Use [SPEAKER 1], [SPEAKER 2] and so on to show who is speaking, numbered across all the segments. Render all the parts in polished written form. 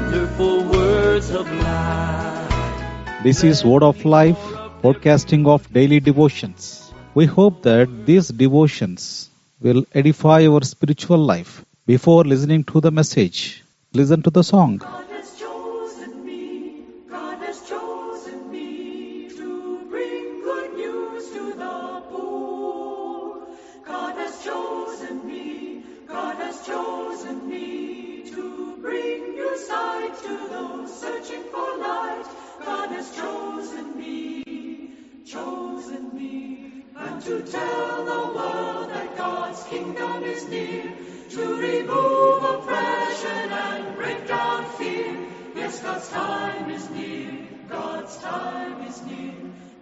[SPEAKER 1] wonderful words of life.
[SPEAKER 2] This is Word of Life, podcasting of daily devotions. We hope that these devotions will edify your spiritual life. Before listening to the message, listen to the song.
[SPEAKER 3] God has chosen me. God has chosen me to bring good news to the poor. God has chosen me. God has chosen me to bring new sight to those searching for light. God has chosen me, and to tell the world that God's kingdom is near, to remove oppression and break down fear. Yes, God's time is near. God's time is near.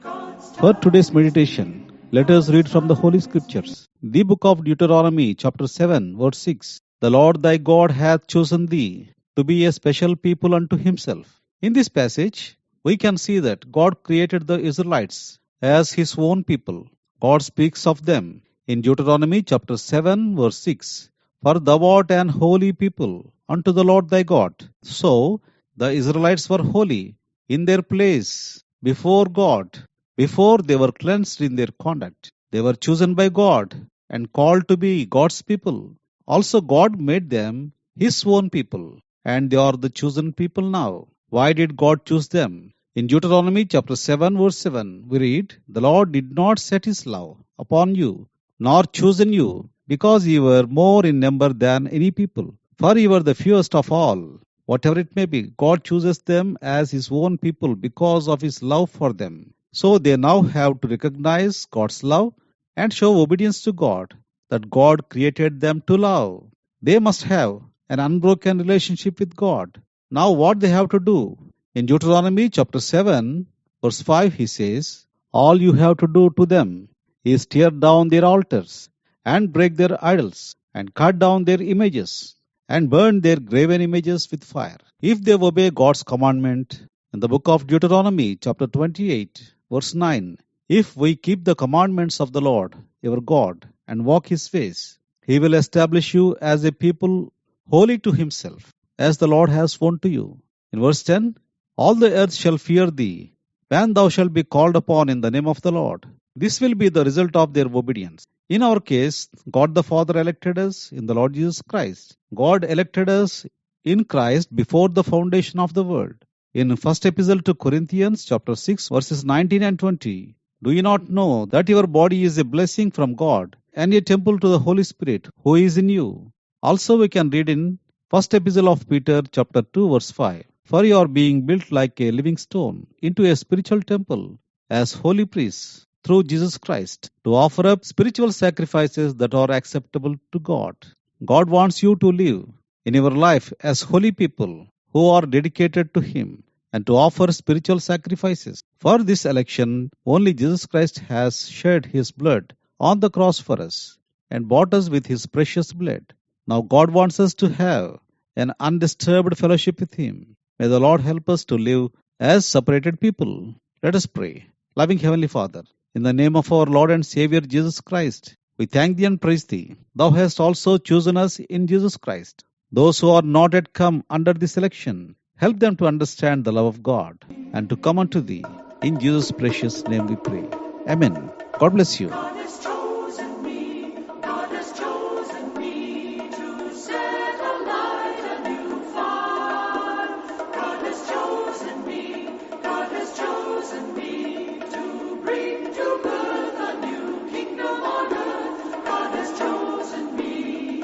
[SPEAKER 3] God's time.
[SPEAKER 2] For today's meditation, let us read from the Holy Scriptures. The book of Deuteronomy, chapter 7, verse 6. The Lord thy God hath chosen thee to be a special people unto himself. In this passage, we can see that God created the Israelites as his own people. God speaks of them in Deuteronomy chapter 7, verse 6. For thou art an holy people unto the Lord thy God. So, the Israelites were holy in their place before God, before they were cleansed in their conduct. They were chosen by God and called to be God's people. Also, God made them his own people, and they are the chosen people now. Why did God choose them? In Deuteronomy chapter 7, verse 7, we read, The Lord did not set his love upon you, nor chosen you, because ye were more in number than any people, for ye were the fewest of all. Whatever it may be, God chooses them as his own people because of his love for them. So they now have to recognize God's love and show obedience to God, that God created them to love. They must have an unbroken relationship with God. Now what they have to do? In Deuteronomy chapter 7, verse 5, he says, All you have to do to them is tear down their altars, and break their idols, and cut down their images, and burn their graven images with fire. If they obey God's commandment in the book of Deuteronomy chapter 28, verse 9, if we keep the commandments of the Lord, your God, and walk his ways, he will establish you as a people holy to himself, as the Lord has sworn to you. In verse 10, all the earth shall fear thee, when thou shalt be called upon in the name of the Lord. This will be the result of their obedience. In our case, God the Father elected us in the Lord Jesus Christ. God elected us in Christ before the foundation of the world. In first epistle to Corinthians chapter 6 verses 19 and 20, do you not know that your body is a blessing from God and a temple to the Holy Spirit who is in you? Also we can read in first epistle of Peter chapter 2 verse 5. For you are being built like a living stone into a spiritual temple as holy priests through Jesus Christ to offer up spiritual sacrifices that are acceptable to God. God wants you to live in your life as holy people who are dedicated to him and to offer spiritual sacrifices. For this election, only Jesus Christ has shed his blood on the cross for us and bought us with his precious blood. Now God wants us to have an undisturbed fellowship with him. May the Lord help us to live as separated people. Let us pray. Loving Heavenly Father, in the name of our Lord and Savior Jesus Christ, we thank thee and praise thee. Thou hast also chosen us in Jesus Christ. Those who are not yet come under this election, help them to understand the love of God and to come unto thee. In Jesus' precious name we pray. Amen. God bless you.
[SPEAKER 3] God has chosen me. God has chosen me to set alight a new fire. God has chosen me. God has chosen me to bring to birth a new kingdom on earth. God has chosen me,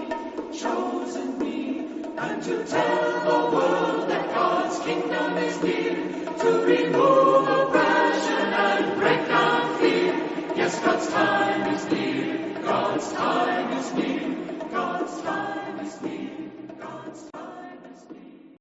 [SPEAKER 3] and to tell the world that God's kingdom is near, to remove oppression and break down fear. Yes, God's time is near. God's time is near. God's time is near. God's time is near.